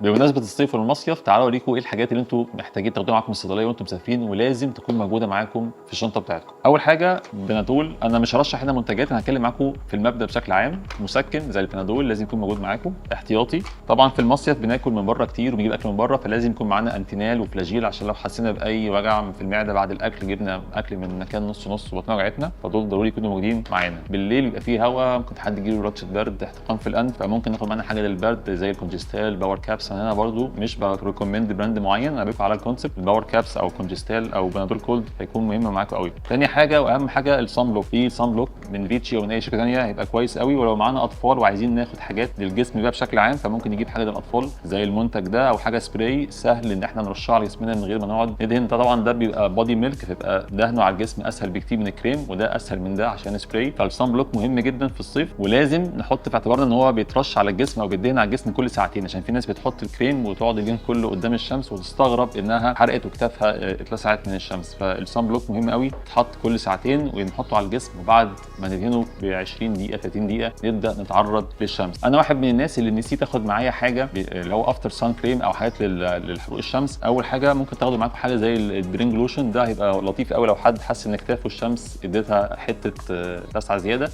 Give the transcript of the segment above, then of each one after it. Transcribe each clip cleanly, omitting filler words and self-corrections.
بمناسبه الصيف والمصيف، تعالوا اوريكم ايه الحاجات اللي انتم محتاجين تاخدوها معاكم من الصيدليه وانتم مسافرين ولازم تكون موجوده معاكم في الشنطه بتاعتكم. اول حاجه بنادول. انا مش هرشح هنا منتجات، انا هتكلم معاكم في المبدا بشكل عام. مسكن زي البنادول لازم يكون موجود معاكم احتياطي. طبعا في المصيف بناكل من بره كتير وبنجيب اكل من بره، فلازم يكون معانا انتينال وفلاجيل عشان لو حسينا باي وجع في المعده بعد الاكل، جبنا اكل من مكان نص نص وبطننا وجعتنا، فدول ضروري يكونوا موجودين معانا. بالليل بيبقى فيه هواء، ممكن حد يجيله رطشه برد، احتقان في الانف، فممكن ناخد معانا حاجه للبرد زي الكونجستال، باور كابس. انا برضو مش بريكومند براند معين، انا بقى على الكونسبت الباور كابس او كونجستال او بنادول كولد هيكون مهم معاكم قوي. تاني حاجه واهم حاجه الصن بلوك. في صن بلوك من فيتشي او من اي شركه ثانيه هيبقى كويس قوي. ولو معانا اطفال وعايزين ناخد حاجات للجسم بقى بشكل عام، فممكن نجيب حاجه للاطفال زي المنتج ده او حاجه سبراي سهل ان احنا نرشها على جسمنا من غير ما نقعد ندهن. طبعا ده بيبقى بودي ميلك، فيبقى دهنه على الجسم اسهل بكتير من الكريم، وده اسهل من ده عشان سبراي. فالصن بلوك مهم جدا في الصيف، ولازم نحط في اعتبارنا ان هو بيترش على الجسم او بيدهن على الجسم كل ساعتين، عشان في ناس بتحط الكريم وتقعد اليوم كله قدام الشمس وتستغرب انها حرقت وكتافها اتلسعت من الشمس. فالصن بلوك مهم قوي يتحط كل ساعتين ونحطه على الجسم، وبعد ما ندهنه ب 20 دقيقه 30 دقيقه نبدا نتعرض للشمس. انا واحد من الناس اللي نسيت اخد معايا حاجه اللي هو افتر سان كريم او حاجات للحروق الشمس. اول حاجه ممكن تاخدوا معاكم حاجه زي الدرينج لوشن، ده هيبقى لطيف قوي لو حد حس ان كتافه الشمس اديتها حته لسعه زياده،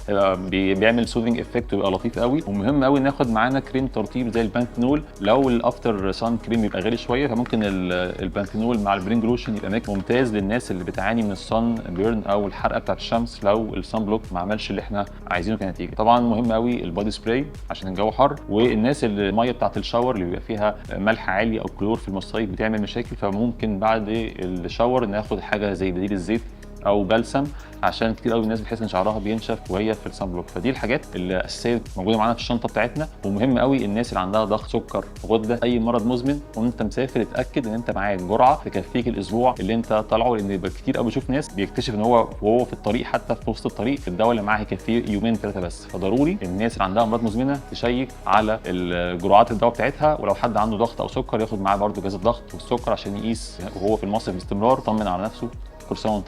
بيعمل سوذنج افكت ويبقى لطيف قوي. ومهم قوي ناخد معانا كريم ترطيب زي البانثينول. لو الافتر سان كريم يبقى غالي شويه، فممكن البانثينول مع البرينج لوشن يبقى ميكس ممتاز للناس اللي بتعاني من الصن بيرن او الحرقه بتاعت الشمس لو الصن بلوك ما عملش اللي احنا عايزينه كنتيجه. طبعا مهم قوي البودي سبراي عشان الجو حر، والناس اللي الميه بتاعت الشاور اللي بيبقى فيها ملح عالي او كلور في المصايف بتعمل مشاكل، فممكن بعد الشاور ناخد حاجه زي بديل الزيت او بلسم، عشان كتير قوي الناس بتحس ان شعرها بينشف وهي في الصن بلوك. فدي الحاجات الاساسيه موجوده معانا في الشنطه بتاعتنا. ومهم قوي الناس اللي عندها ضغط، سكر، غده، اي مرض مزمن وانت مسافر اتاكد ان انت معاك جرعه تكفيك الاسبوع اللي انت طالعه، لان كتير قوي بشوف ناس بيكتشف ان هو وهو في الطريق، حتى في وسط الطريق، الدواء اللي معاه هيكفيه يومين ثلاثه بس. فضروري الناس اللي عندها امراض مزمنه تشيك على الجرعات الدواء بتاعتها، ولو حد عنده ضغط او سكر ياخد معاه برده جهاز الضغط والسكر عشان يقيس وهو في المصيف باستمرار، طمن على نفسه. كل سنه وانت